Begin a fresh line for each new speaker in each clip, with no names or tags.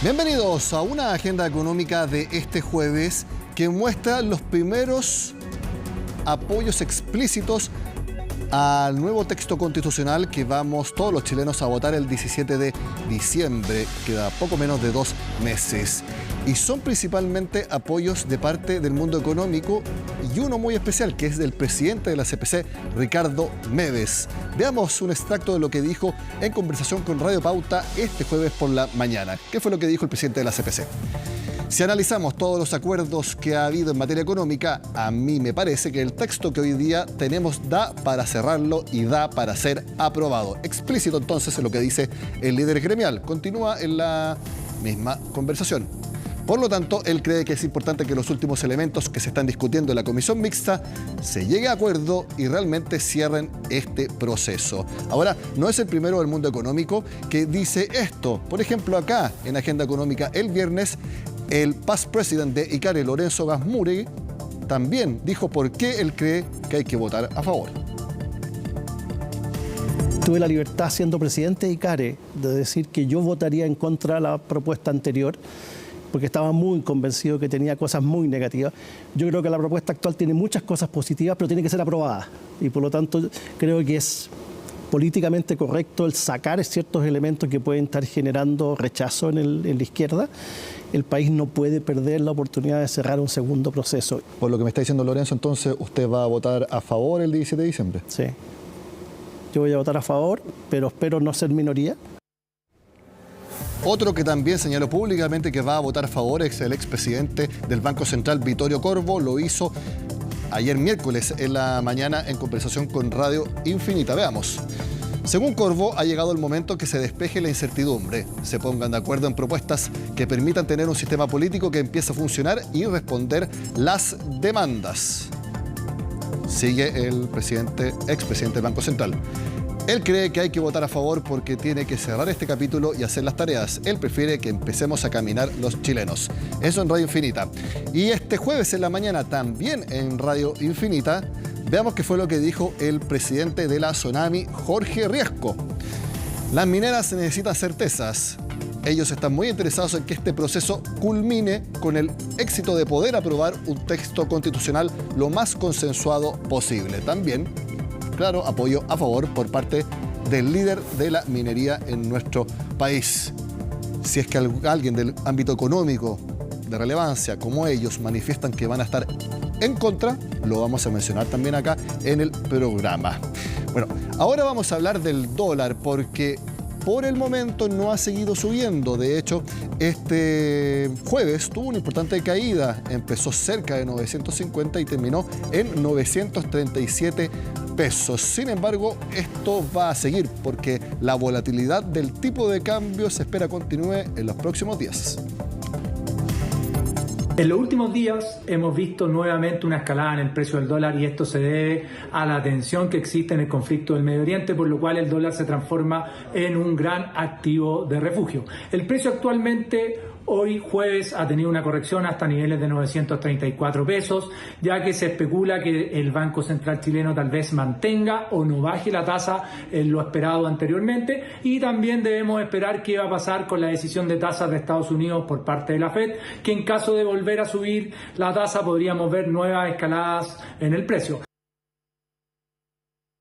Bienvenidos a una agenda económica de este jueves que muestra los primeros apoyos explícitos al nuevo texto constitucional que vamos todos los chilenos a votar el 17 de diciembre. Queda poco menos de 2 meses. Y son principalmente apoyos de parte del mundo económico y uno muy especial que es del presidente de la CPC, Ricardo Mewes. Veamos un extracto de lo que dijo en conversación con Radio Pauta este jueves por la mañana. ¿Qué fue lo que dijo el presidente de la CPC? Si analizamos todos los acuerdos que ha habido en materia económica, a mí me parece que el texto que hoy día tenemos da para cerrarlo y da para ser aprobado. Explícito entonces en lo que dice el líder gremial. Continúa en la misma conversación. Por lo tanto, él cree que es importante que los últimos elementos que se están discutiendo en la comisión mixta se llegue a acuerdo y realmente cierren este proceso. Ahora, no es el primero del mundo económico que dice esto. Por ejemplo, acá en Agenda Económica el viernes, el past president de ICARE, Lorenzo Gasmuregui, también dijo por qué él cree que hay que votar a favor.
Tuve la libertad, siendo presidente de ICARE, de decir que yo votaría en contra de la propuesta anterior, porque estaba muy convencido que tenía cosas muy negativas. Yo creo que la propuesta actual tiene muchas cosas positivas, pero tiene que ser aprobada. Y por lo tanto, creo que es políticamente correcto el sacar ciertos elementos que pueden estar generando rechazo en la izquierda. El país no puede perder la oportunidad de cerrar un segundo proceso.
Por lo que me está diciendo Lorenzo, entonces, ¿usted va a votar a favor el 17 de diciembre?
Sí. Yo voy a votar a favor, pero espero no ser minoría.
Otro que también señaló públicamente que va a votar a favor es el expresidente del Banco Central, Vittorio Corvo. Lo hizo ayer miércoles en la mañana en conversación con Radio Infinita. Veamos. Según Corvo, ha llegado el momento que se despeje la incertidumbre, se pongan de acuerdo en propuestas que permitan tener un sistema político que empiece a funcionar y responder las demandas. Sigue el expresidente del Banco Central. Él cree que hay que votar a favor porque tiene que cerrar este capítulo y hacer las tareas. Él prefiere que empecemos a caminar los chilenos. Eso en Radio Infinita. Y este jueves en la mañana, también en Radio Infinita, veamos qué fue lo que dijo el presidente de la Sonami, Jorge Riesco. Las mineras necesitan certezas. Ellos están muy interesados en que este proceso culmine con el éxito de poder aprobar un texto constitucional lo más consensuado posible. También, claro, apoyo a favor por parte del líder de la minería en nuestro país. Si es que alguien del ámbito económico de relevancia como ellos manifiestan que van a estar en contra, lo vamos a mencionar también acá en el programa. Bueno, ahora vamos a hablar del dólar porque por el momento no ha seguido subiendo. De hecho, este jueves tuvo una importante caída. Empezó cerca de 950 y terminó en 937 pesos. Sin embargo, esto va a seguir porque la volatilidad del tipo de cambio se espera continúe en los próximos días.
En los últimos días hemos visto nuevamente una escalada en el precio del dólar y esto se debe a la tensión que existe en el conflicto del Medio Oriente, por lo cual el dólar se transforma en un gran activo de refugio. El precio actualmente, hoy jueves, ha tenido una corrección hasta niveles de 934 pesos, ya que se especula que el Banco Central chileno tal vez mantenga o no baje la tasa en lo esperado anteriormente, y también debemos esperar qué va a pasar con la decisión de tasas de Estados Unidos por parte de la Fed, que en caso de volver a subir la tasa podríamos ver nuevas escaladas en el precio.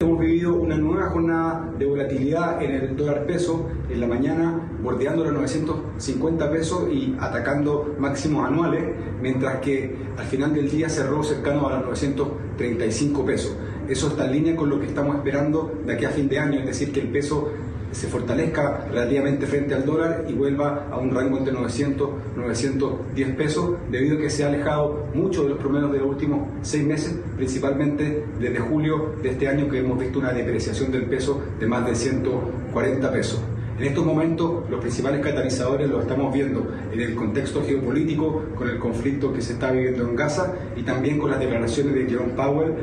Hemos vivido una nueva jornada de volatilidad en el dólar peso, en la mañana bordeando los 950 pesos y atacando máximos anuales, mientras que al final del día cerró cercano a los 935 pesos. Eso está en línea con lo que estamos esperando de aquí a fin de año, es decir, que el peso se fortalezca relativamente frente al dólar y vuelva a un rango entre 900 y 910 pesos, debido a que se ha alejado mucho de los promedios de los últimos 6 meses, principalmente desde julio de este año, que hemos visto una depreciación del peso de más de 140 pesos. En estos momentos los principales catalizadores los estamos viendo en el contexto geopolítico, con el conflicto que se está viviendo en Gaza y también con las declaraciones de Jerome Powell.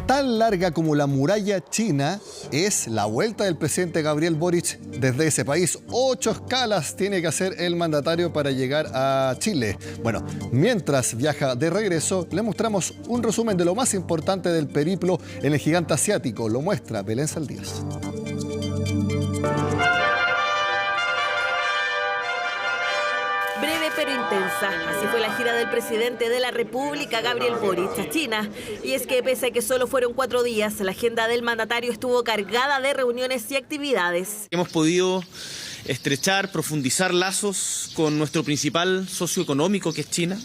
Tan larga como la muralla china es la vuelta del presidente Gabriel Boric desde ese país. 8 escalas tiene que hacer el mandatario para llegar a Chile. Bueno, mientras viaja de regreso, le mostramos un resumen de lo más importante del periplo en el gigante asiático. Lo muestra Belén Saldías.
pero intensa. Así fue la gira del presidente de la República, Gabriel Boric, a China. Y es que pese a que solo fueron 4 días, la agenda del mandatario estuvo cargada de reuniones y actividades.
Hemos podido estrechar, profundizar lazos con nuestro principal socio económico, que es China,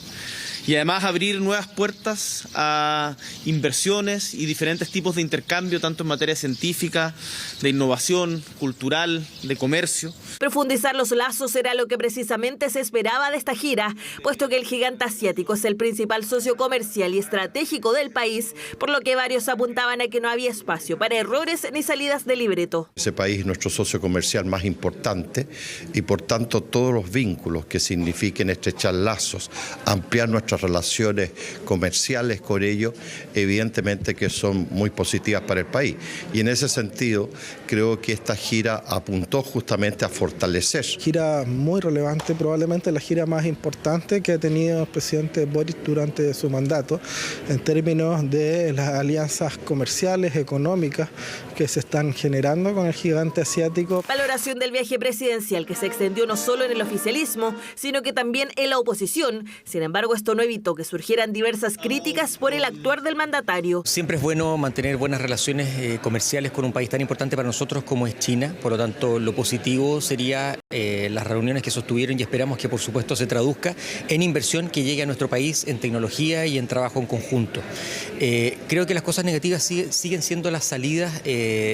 y además abrir nuevas puertas a inversiones y diferentes tipos de intercambio, tanto en materia científica, de innovación, cultural, de comercio.
Profundizar los lazos era lo que precisamente se esperaba de esta gira, puesto que el gigante asiático es el principal socio comercial y estratégico del país, por lo que varios apuntaban a que no había espacio para errores ni salidas de libreto.
Ese país es nuestro socio comercial más importante y por tanto todos los vínculos que signifiquen estrechar lazos, ampliar nuestras relaciones comerciales con ellos, evidentemente que son muy positivas para el país. Y en ese sentido creo que esta gira apuntó justamente a fortalecer.
Gira muy relevante, probablemente la gira más importante que ha tenido el presidente Boric durante su mandato en términos de las alianzas comerciales, económicas que se están generando con el gigante asiático.
Valoración del viaje presidencial que se extendió no solo en el oficialismo, sino que también en la oposición. Sin embargo, esto no evitó que surgieran diversas críticas por el actuar del mandatario.
Siempre es bueno mantener buenas relaciones comerciales con un país tan importante para nosotros como es China. Por lo tanto, lo positivo sería las reuniones que sostuvieron y esperamos que por supuesto se traduzca en inversión que llegue a nuestro país en tecnología y en trabajo en conjunto. Creo que las cosas negativas siguen siendo las salidas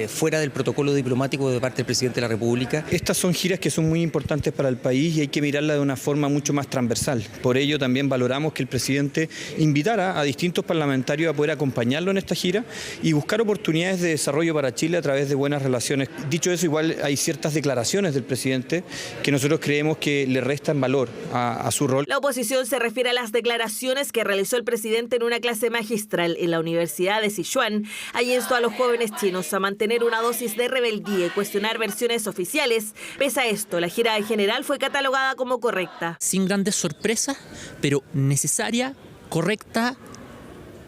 fuera del protocolo diplomático de parte del presidente de la República.
Estas son giras que son muy importantes para el país y hay que mirarla de una forma mucho más transversal. Por ello también valoramos que el presidente invitara a distintos parlamentarios a poder acompañarlo en esta gira y buscar oportunidades de desarrollo para Chile a través de buenas relaciones. Dicho eso, igual hay ciertas declaraciones del presidente que nosotros creemos que le restan valor a su rol.
La oposición se refiere a las declaraciones que realizó el presidente en una clase magistral en la Universidad de Sichuan. Allí instó a los jóvenes chinos a mantener una dosis de rebeldía y cuestionar versiones oficiales. Pese a esto, la gira en general fue catalogada como correcta.
Sin grandes sorpresas, pero necesaria, correcta,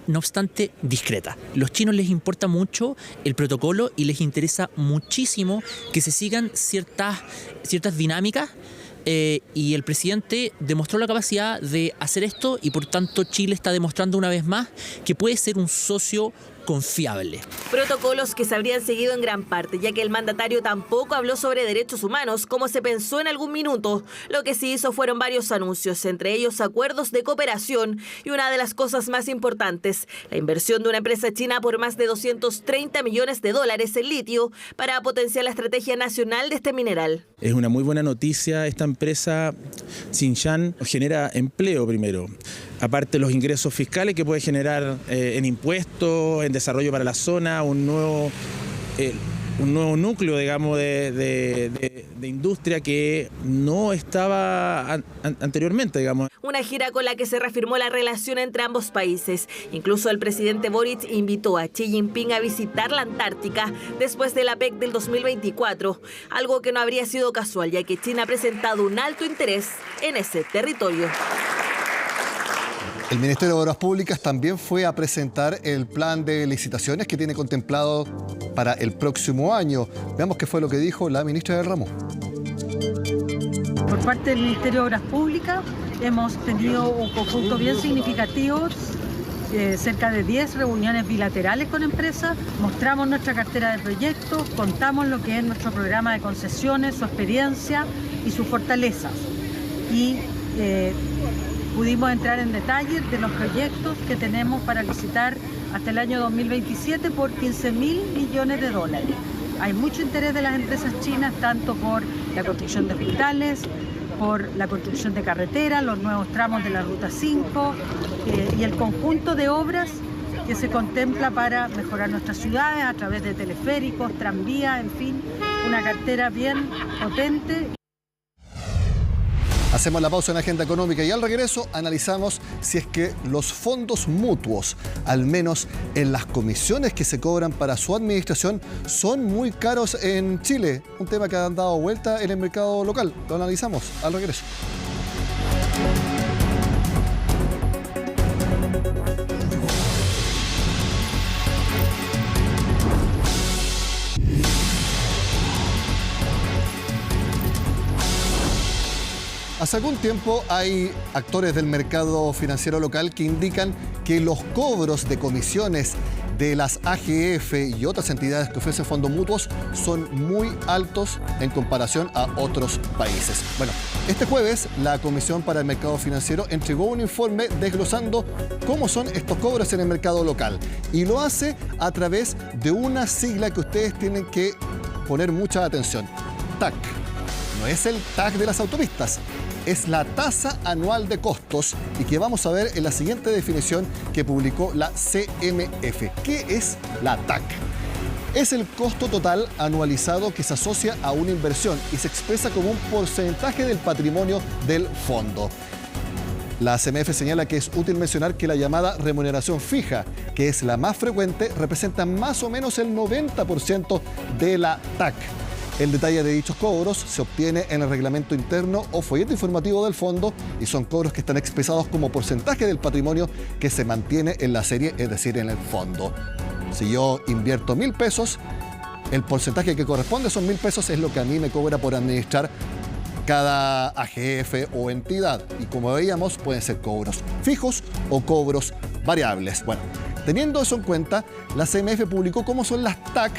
no obstante discreta. Los chinos les importa mucho el protocolo y les interesa muchísimo que se sigan ciertas dinámicas. Y el presidente demostró la capacidad de hacer esto y por tanto Chile está demostrando una vez más que puede ser un socio confiable.
Protocolos que se habrían seguido en gran parte, ya que el mandatario tampoco habló sobre derechos humanos como se pensó en algún minuto. Lo que sí hizo fueron varios anuncios, entre ellos acuerdos de cooperación y una de las cosas más importantes, la inversión de una empresa china por más de $230 millones en litio para potenciar la estrategia nacional de este mineral.
Es una muy buena noticia. Esta empresa Tsingshan genera empleo primero. Aparte los ingresos fiscales que puede generar en impuestos, en desarrollo para la zona, un nuevo núcleo, digamos, de industria que no estaba anteriormente, digamos.
Una gira con la que se reafirmó la relación entre ambos países. Incluso el presidente Boric invitó a Xi Jinping a visitar la Antártica después de la PEC del 2024, algo que no habría sido casual, ya que China ha presentado un alto interés en ese territorio.
El Ministerio de Obras Públicas también fue a presentar el plan de licitaciones que tiene contemplado para el próximo año. Veamos qué fue lo que dijo la ministra del ramo.
Por parte del Ministerio de Obras Públicas hemos tenido un conjunto bien significativo, cerca de 10 reuniones bilaterales con empresas. Mostramos nuestra cartera de proyectos, contamos lo que es nuestro programa de concesiones, su experiencia y sus fortalezas. Y pudimos entrar en detalle de los proyectos que tenemos para licitar hasta el año 2027 por $15.000 millones. Hay mucho interés de las empresas chinas, tanto por la construcción de hospitales, por la construcción de carreteras, los nuevos tramos de la Ruta 5 y el conjunto de obras que se contempla para mejorar nuestras ciudades a través de teleféricos, tranvías, en fin, una cartera bien potente.
Hacemos la pausa en Agenda Económica y al regreso analizamos si es que los fondos mutuos, al menos en las comisiones que se cobran para su administración, son muy caros en Chile. Un tema que han dado vuelta en el mercado local. Lo analizamos al regreso. Hace algún tiempo hay actores del mercado financiero local que indican que los cobros de comisiones de las AGF y otras entidades que ofrecen fondos mutuos son muy altos en comparación a otros países. Bueno, este jueves la Comisión para el Mercado Financiero entregó un informe desglosando cómo son estos cobros en el mercado local y lo hace a través de una sigla que ustedes tienen que poner mucha atención. TAC. No es el TAC de las autopistas, es la tasa anual de costos y que vamos a ver en la siguiente definición que publicó la CMF. ¿Qué es la TAC? Es el costo total anualizado que se asocia a una inversión y se expresa como un porcentaje del patrimonio del fondo. La CMF señala que es útil mencionar que la llamada remuneración fija, que es la más frecuente, representa más o menos el 90% de la TAC. El detalle de dichos cobros se obtiene en el reglamento interno o folleto informativo del fondo y son cobros que están expresados como porcentaje del patrimonio que se mantiene en la serie, es decir, en el fondo. Si yo invierto 1.000 pesos, el porcentaje que corresponde a esos 1.000 pesos es lo que a mí me cobra por administrar cada AGF o entidad. Y como veíamos, pueden ser cobros fijos o cobros variables. Bueno, teniendo eso en cuenta, la CMF publicó cómo son las TAC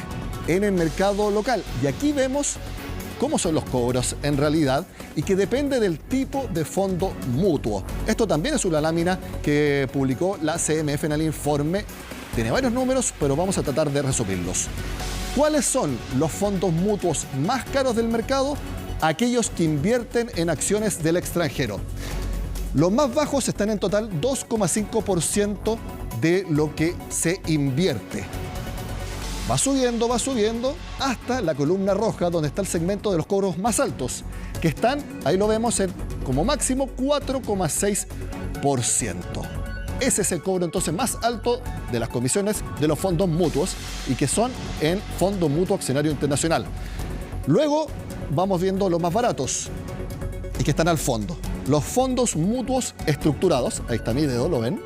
en el mercado local. Y aquí vemos cómo son los cobros en realidad y que depende del tipo de fondo mutuo. Esto también es una lámina que publicó la CMF en el informe. Tiene varios números, pero vamos a tratar de resumirlos. ¿Cuáles son los fondos mutuos más caros del mercado? Aquellos que invierten en acciones del extranjero. Los más bajos están en total 2,5% de lo que se invierte. Va subiendo hasta la columna roja, donde está el segmento de los cobros más altos, que están, ahí lo vemos, en como máximo 4,6%. Ese es el cobro entonces más alto de las comisiones de los fondos mutuos y que son en Fondo Mutuo Accionario Internacional. Luego vamos viendo los más baratos y que están al fondo. Los fondos mutuos estructurados, ahí está mi dedo, ¿lo ven?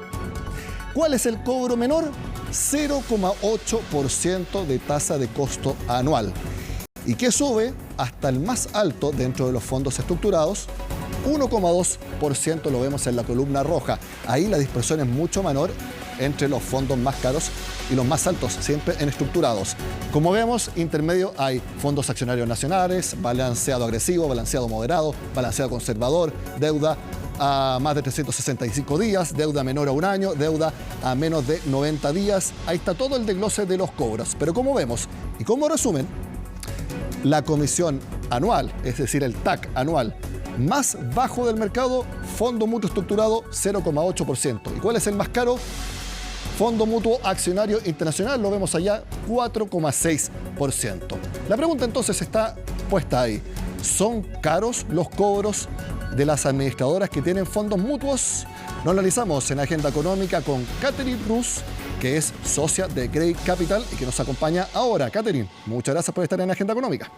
¿Cuál es el cobro menor? 0,8% de tasa de costo anual y que sube hasta el más alto dentro de los fondos estructurados, 1,2%, lo vemos en la columna roja. Ahí la dispersión es mucho menor entre los fondos más caros y los más altos, siempre en estructurados. Como vemos, intermedio hay fondos accionarios nacionales, balanceado agresivo, balanceado moderado, balanceado conservador, deuda a más de 365 días, deuda menor a un año, deuda a menos de 90 días. Ahí está todo el desglose de los cobros. Pero como vemos, y como resumen, la comisión anual, es decir, el TAC anual más bajo del mercado, Fondo Mutuo Estructurado, 0,8%. ¿Y cuál es el más caro? Fondo Mutuo Accionario Internacional, lo vemos allá, 4,6%. La pregunta entonces está puesta ahí. ¿Son caros los cobros de las administradoras que tienen fondos mutuos? Lo analizamos en Agenda Económica con Catherine Rus, que es socia de Credit Capital y que nos acompaña ahora. Catherine, muchas gracias por estar en Agenda Económica.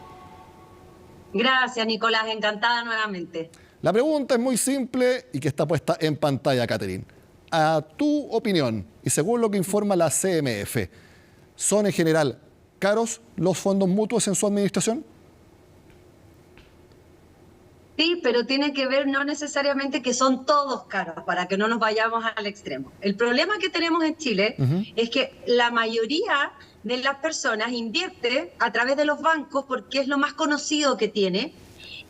Gracias, Nicolás. Encantada nuevamente.
La pregunta es muy simple y que está puesta en pantalla, Catherine. A tu opinión, y según lo que informa la CMF, ¿son en general caros los fondos mutuos en su administración?
Sí, pero tiene que ver no necesariamente que son todos caros, para que no nos vayamos al extremo. El problema que tenemos en Chile es que la mayoría de las personas invierte a través de los bancos porque es lo más conocido que tiene.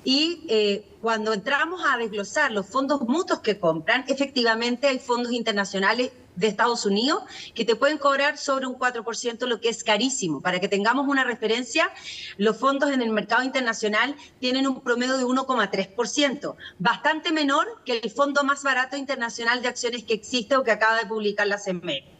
Y cuando entramos a desglosar los fondos mutuos que compran, efectivamente hay fondos internacionales de Estados Unidos que te pueden cobrar sobre un 4%, lo que es carísimo. Para que tengamos una referencia, los fondos en el mercado internacional tienen un promedio de 1,3%, bastante menor que el fondo más barato internacional de acciones que existe o que acaba de publicar la CMF.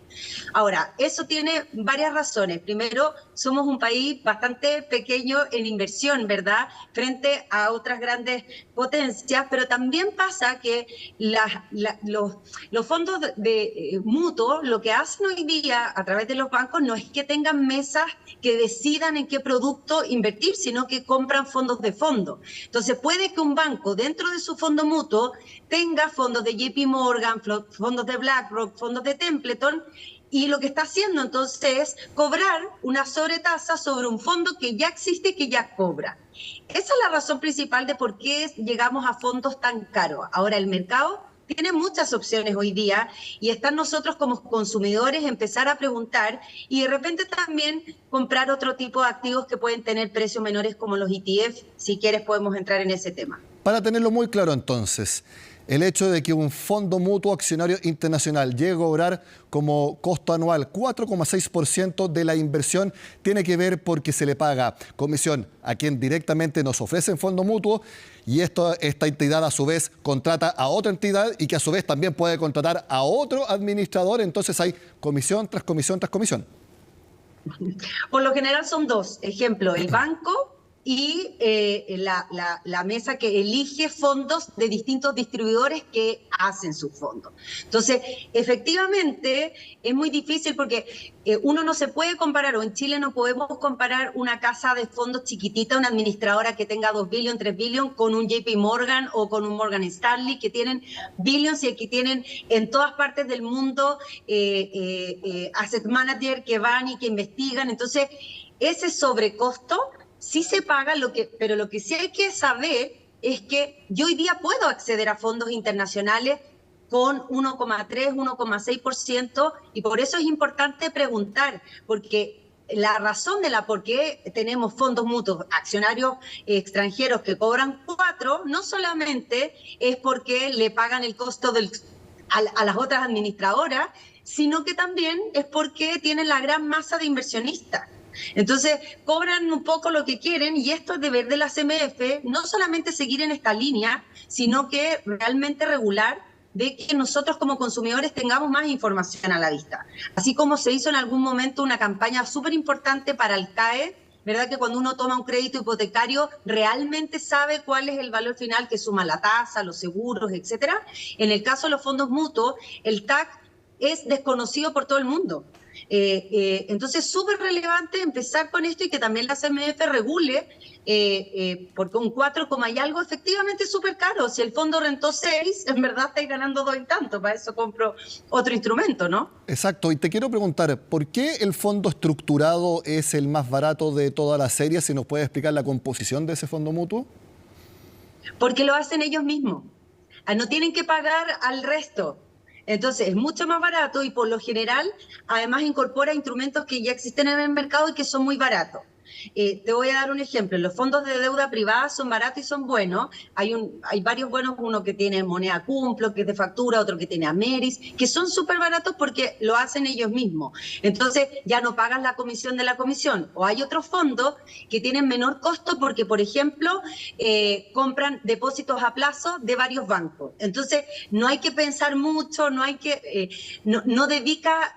Ahora, eso tiene varias razones. Primero, somos un país bastante pequeño en inversión, ¿verdad?, frente a otras grandes potencias, pero también pasa que los fondos de mutuos lo que hacen hoy día a través de los bancos no es que tengan mesas que decidan en qué producto invertir, sino que compran fondos de fondo. Entonces, puede que un banco dentro de su fondo mutuo tenga fondos de JP Morgan, fondos de BlackRock, fondos de Templeton, Y lo que está haciendo entonces es cobrar una sobretasa sobre un fondo que ya existe y que ya cobra. Esa es la razón principal de por qué llegamos a fondos tan caros. Ahora, el mercado tiene muchas opciones hoy día y está en nosotros como consumidores empezar a preguntar y de repente también comprar otro tipo de activos que pueden tener precios menores como los ETF. Si quieres podemos entrar en ese tema.
Para tenerlo muy claro entonces, el hecho de que un fondo mutuo accionario internacional llegue a cobrar como costo anual 4,6% de la inversión tiene que ver porque se le paga comisión a quien directamente nos ofrece el fondo mutuo y esta entidad a su vez contrata a otra entidad y que a su vez también puede contratar a otro administrador. Entonces hay comisión tras comisión tras comisión.
Por lo general son dos. Ejemplo, el banco y la mesa que elige fondos de distintos distribuidores que hacen sus fondos. Entonces, efectivamente, es muy difícil porque uno no se puede comparar, o en Chile no podemos comparar una casa de fondos chiquitita, una administradora que tenga 2 billion, 3 billion, con un JP Morgan o con un Morgan Stanley, que tienen billions y que tienen en todas partes del mundo asset manager que van y que investigan. Entonces, ese sobrecosto sí se paga, pero lo que sí hay que saber es que yo hoy día puedo acceder a fondos internacionales con 1,3, 1,6%, y por eso es importante preguntar, porque la razón de por qué tenemos fondos mutuos accionarios extranjeros que cobran 4, no solamente es porque le pagan el costo a las otras administradoras, sino que también es porque tienen la gran masa de inversionistas. Entonces, cobran un poco lo que quieren y esto es deber de la CMF, no solamente seguir en esta línea, sino que realmente regular de que nosotros como consumidores tengamos más información a la vista. Así como se hizo en algún momento una campaña súper importante para el CAE, ¿verdad? Que cuando uno toma un crédito hipotecario realmente sabe cuál es el valor final que suma la tasa, los seguros, etcétera. En el caso de los fondos mutuos, el TAC es desconocido por todo el mundo. Entonces es súper relevante empezar con esto y que también la CMF regule, porque un 4, y algo efectivamente es súper caro. Si el fondo rentó 6, en verdad estáis ganando 2 y tanto, para eso compro otro instrumento, ¿no?
Exacto, y te quiero preguntar, ¿por qué el fondo estructurado es el más barato de toda la serie? Si nos puedes explicar la composición de ese fondo mutuo.
Porque lo hacen ellos mismos, no tienen que pagar al resto. Entonces es mucho más barato y por lo general además incorpora instrumentos que ya existen en el mercado y que son muy baratos. Te voy a dar un ejemplo. Los fondos de deuda privada son baratos y son buenos. Hay varios buenos, uno que tiene moneda Cumplo, que es de factura, otro que tiene Ameris, que son súper baratos porque lo hacen ellos mismos. Entonces ya no pagan la comisión de la comisión. O hay otros fondos que tienen menor costo porque, por ejemplo, compran depósitos a plazo de varios bancos. Entonces no hay que pensar mucho, no hay que no dedica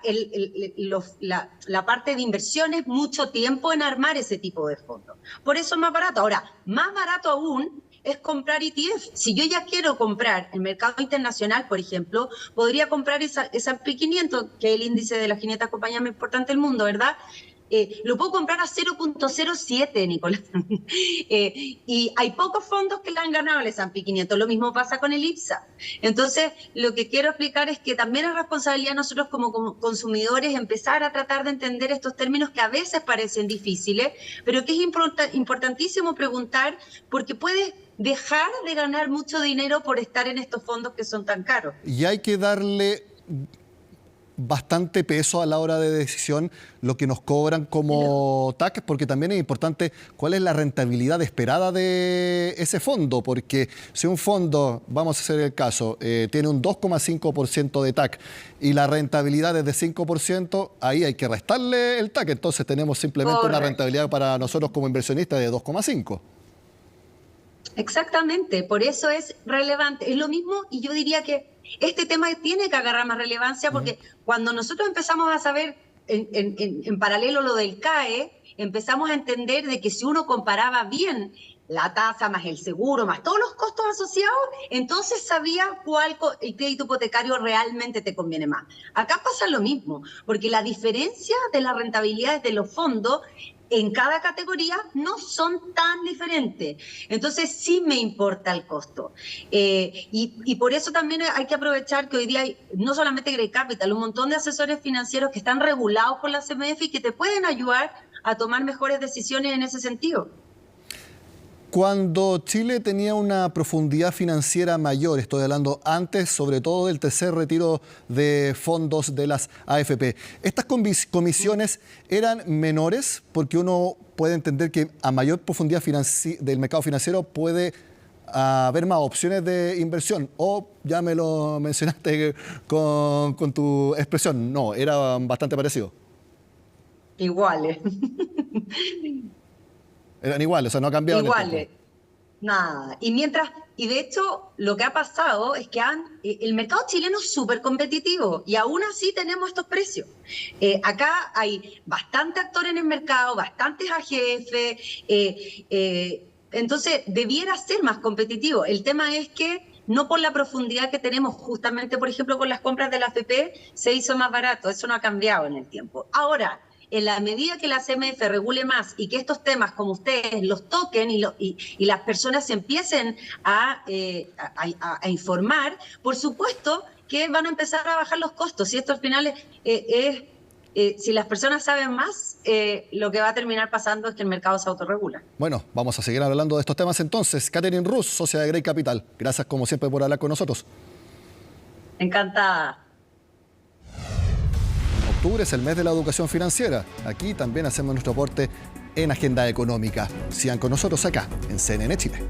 la parte de inversiones mucho tiempo en armar ese tipo de fondos. Por eso es más barato. Ahora, más barato aún es comprar ETF. Si yo ya quiero comprar el mercado internacional, por ejemplo, podría comprar esa S&P 500, que es el índice de las 500 compañías más importantes del mundo, ¿verdad? Lo puedo comprar a 0.07, Nicolás. Y hay pocos fondos que le han ganado al S&P 500. Lo mismo pasa con el IPSA. Entonces, lo que quiero explicar es que también es responsabilidad de nosotros como consumidores empezar a tratar de entender estos términos que a veces parecen difíciles, pero que es importantísimo preguntar porque puedes dejar de ganar mucho dinero por estar en estos fondos que son tan caros.
Y hay que darle bastante peso a la hora de decisión lo que nos cobran como TAC, porque también es importante cuál es la rentabilidad esperada de ese fondo, porque si un fondo, vamos a hacer el caso, tiene un 2,5% de TAC y la rentabilidad es de 5%, ahí hay que restarle el TAC, entonces tenemos simplemente una rentabilidad para nosotros como inversionistas de 2,5%.
Exactamente, por eso es relevante. Es lo mismo y yo diría que este tema tiene que agarrar más relevancia porque cuando nosotros empezamos a saber en paralelo lo del CAE, empezamos a entender de que si uno comparaba bien la tasa, más el seguro, más todos los costos asociados, entonces sabías cuál el crédito hipotecario realmente te conviene más. Acá pasa lo mismo, porque la diferencia de las rentabilidades de los fondos en cada categoría no son tan diferentes. Entonces sí me importa el costo. Y por eso también hay que aprovechar que hoy día hay no solamente Grey Capital, un montón de asesores financieros que están regulados por la CMF y que te pueden ayudar a tomar mejores decisiones en ese sentido.
Cuando Chile tenía una profundidad financiera mayor, estoy hablando antes sobre todo del tercer retiro de fondos de las AFP, ¿estas comisiones eran menores? Porque uno puede entender que a mayor profundidad del mercado financiero puede haber más opciones de inversión. O ya me lo mencionaste con tu expresión, no, era bastante parecido.
Iguales.
Eran iguales, o sea, no ha cambiado.
Iguales, nada. Y de hecho, lo que ha pasado es que el mercado chileno es súper competitivo y aún así tenemos estos precios. Acá hay bastantes actores en el mercado, bastantes AGF, entonces debiera ser más competitivo. El tema es que no por la profundidad que tenemos, justamente, por ejemplo, con las compras de la AFP, se hizo más barato. Eso no ha cambiado en el tiempo. Ahora, en la medida que la CMF regule más y que estos temas como ustedes los toquen y las personas se empiecen a informar, por supuesto que van a empezar a bajar los costos. Y esto al final si las personas saben más, lo que va a terminar pasando es que el mercado se autorregula.
Bueno, vamos a seguir hablando de estos temas entonces. Catherine Rus, socia de Grey Capital. Gracias como siempre por hablar con nosotros.
Encantada.
Octubre es el mes de la educación financiera. Aquí también hacemos nuestro aporte en Agenda Económica. Sigan con nosotros acá, en CNN Chile.